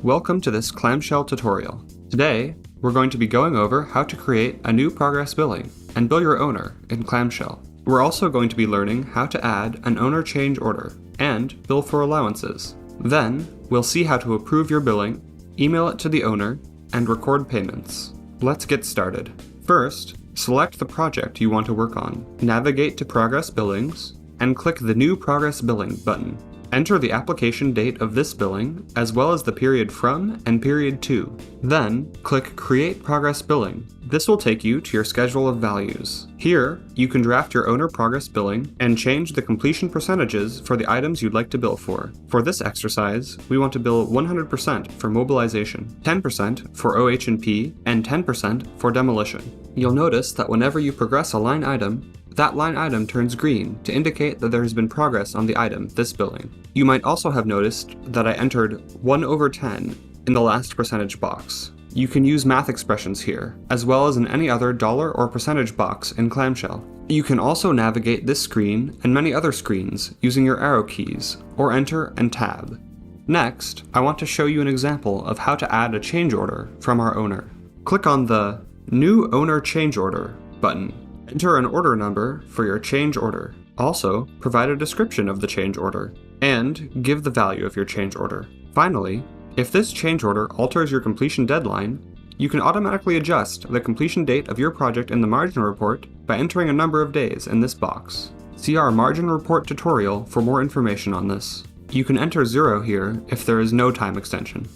Welcome to this Clamshell tutorial. Today, we're going to be going over how to create a new progress billing and bill your owner in Clamshell. We're also going to be learning how to add an owner change order and bill for allowances. Then, we'll see how to approve your billing, email it to the owner, and record payments. Let's get started. First, select the project you want to work on. Navigate to Progress Billings and click the New Progress Billing button. Enter the application date of this billing, as well as the period from and period to. Then, click Create Progress Billing. This will take you to your schedule of values. Here, you can draft your owner progress billing and change the completion percentages for the items you'd like to bill for. For this exercise, we want to bill 100% for mobilization, 10% for OH&P, and 10% for demolition. You'll notice that whenever you progress a line item, that line item turns green to indicate that there has been progress on the item this billing. You might also have noticed that I entered 1/10 in the last percentage box. You can use math expressions here, as well as in any other dollar or percentage box in Clamshell. You can also navigate this screen and many other screens using your arrow keys, or enter and tab. Next, I want to show you an example of how to add a change order from our owner. Click on the New Owner Change Order button. Enter an order number for your change order. Also, provide a description of the change order, and give the value of your change order. Finally, if this change order alters your completion deadline, you can automatically adjust the completion date of your project in the margin report by entering a number of days in this box. See our margin report tutorial for more information on this. You can enter 0 here if there is no time extension.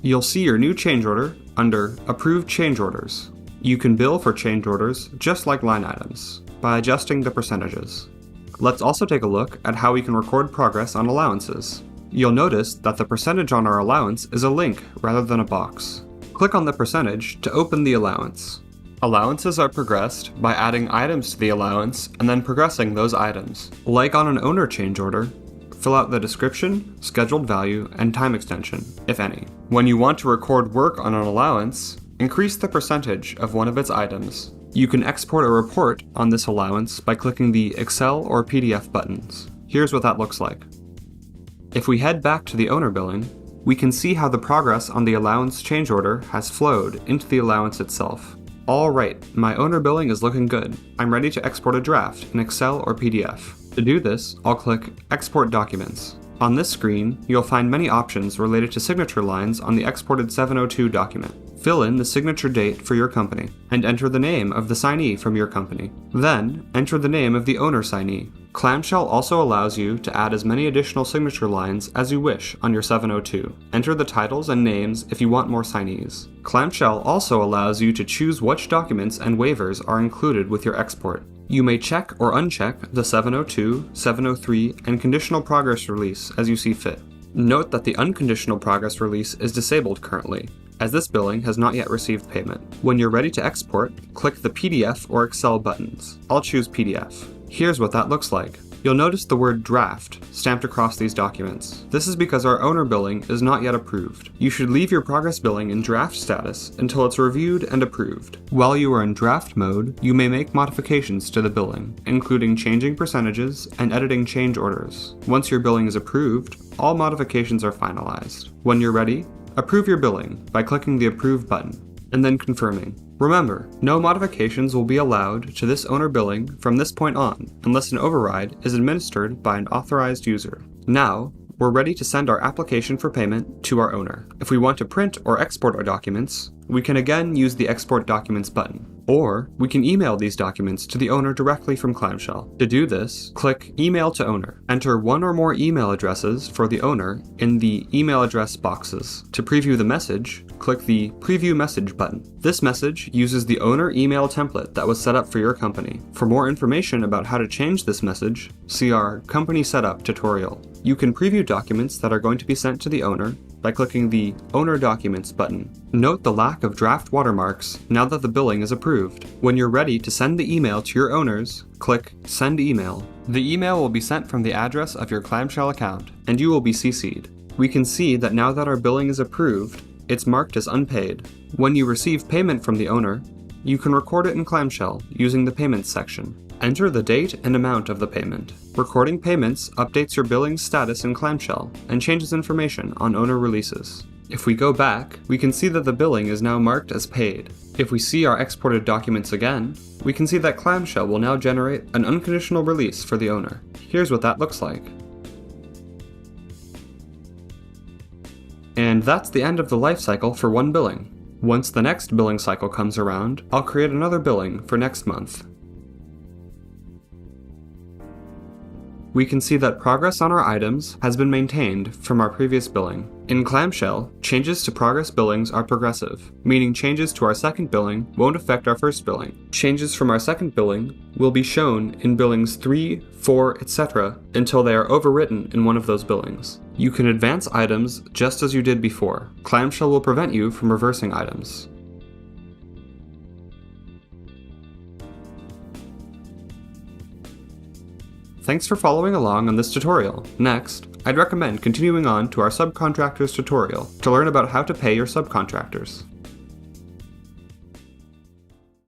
You'll see your new change order under Approved Change Orders. You can bill for change orders just like line items, by adjusting the percentages. Let's also take a look at how we can record progress on allowances. You'll notice that the percentage on our allowance is a link rather than a box. Click on the percentage to open the allowance. Allowances are progressed by adding items to the allowance and then progressing those items. Like on an owner change order, fill out the description, scheduled value, and time extension, if any. When you want to record work on an allowance, increase the percentage of one of its items. You can export a report on this allowance by clicking the Excel or PDF buttons. Here's what that looks like. If we head back to the owner billing, we can see how the progress on the allowance change order has flowed into the allowance itself. Alright, my owner billing is looking good. I'm ready to export a draft in Excel or PDF. To do this, I'll click Export Documents. On this screen, you'll find many options related to signature lines on the exported 702 document. Fill in the signature date for your company, and enter the name of the signee from your company. Then, enter the name of the owner signee. Clamshell also allows you to add as many additional signature lines as you wish on your 702. Enter the titles and names if you want more signees. Clamshell also allows you to choose which documents and waivers are included with your export. You may check or uncheck the 702, 703, and conditional progress release as you see fit. Note that the unconditional progress release is disabled currently, as this billing has not yet received payment. When you're ready to export, click the PDF or Excel buttons. I'll choose PDF. Here's what that looks like. You'll notice the word draft stamped across these documents. This is because our owner billing is not yet approved. You should leave your progress billing in draft status until it's reviewed and approved. While you are in draft mode, you may make modifications to the billing, including changing percentages and editing change orders. Once your billing is approved, all modifications are finalized. When you're ready, approve your billing by clicking the Approve button, and then confirming. Remember, no modifications will be allowed to this owner billing from this point on, unless an override is administered by an authorized user. Now, we're ready to send our application for payment to our owner. If we want to print or export our documents, we can again use the Export Documents button. Or, we can email these documents to the owner directly from Clamshell. To do this, click Email to Owner. Enter one or more email addresses for the owner in the email address boxes. To preview the message, click the Preview Message button. This message uses the owner email template that was set up for your company. For more information about how to change this message, see our Company Setup tutorial. You can preview documents that are going to be sent to the owner by clicking the Owner Documents button. Note the lack of draft watermarks now that the billing is approved. When you're ready to send the email to your owners, click Send Email. The email will be sent from the address of your Clamshell account, and you will be CC'd. We can see that now that our billing is approved, it's marked as unpaid. When you receive payment from the owner, you can record it in Clamshell using the Payments section. Enter the date and amount of the payment. Recording payments updates your billing status in Clamshell and changes information on owner releases. If we go back, we can see that the billing is now marked as paid. If we see our exported documents again, we can see that Clamshell will now generate an unconditional release for the owner. Here's what that looks like. And that's the end of the life cycle for one billing. Once the next billing cycle comes around, I'll create another billing for next month. We can see that progress on our items has been maintained from our previous billing. In Clamshell, changes to progress billings are progressive, meaning changes to our second billing won't affect our first billing. Changes from our second billing will be shown in billings 3, 4, etc. until they are overwritten in one of those billings. You can advance items just as you did before. Clamshell will prevent you from reversing items. Thanks for following along on this tutorial. Next, I'd recommend continuing on to our subcontractors tutorial to learn about how to pay your subcontractors.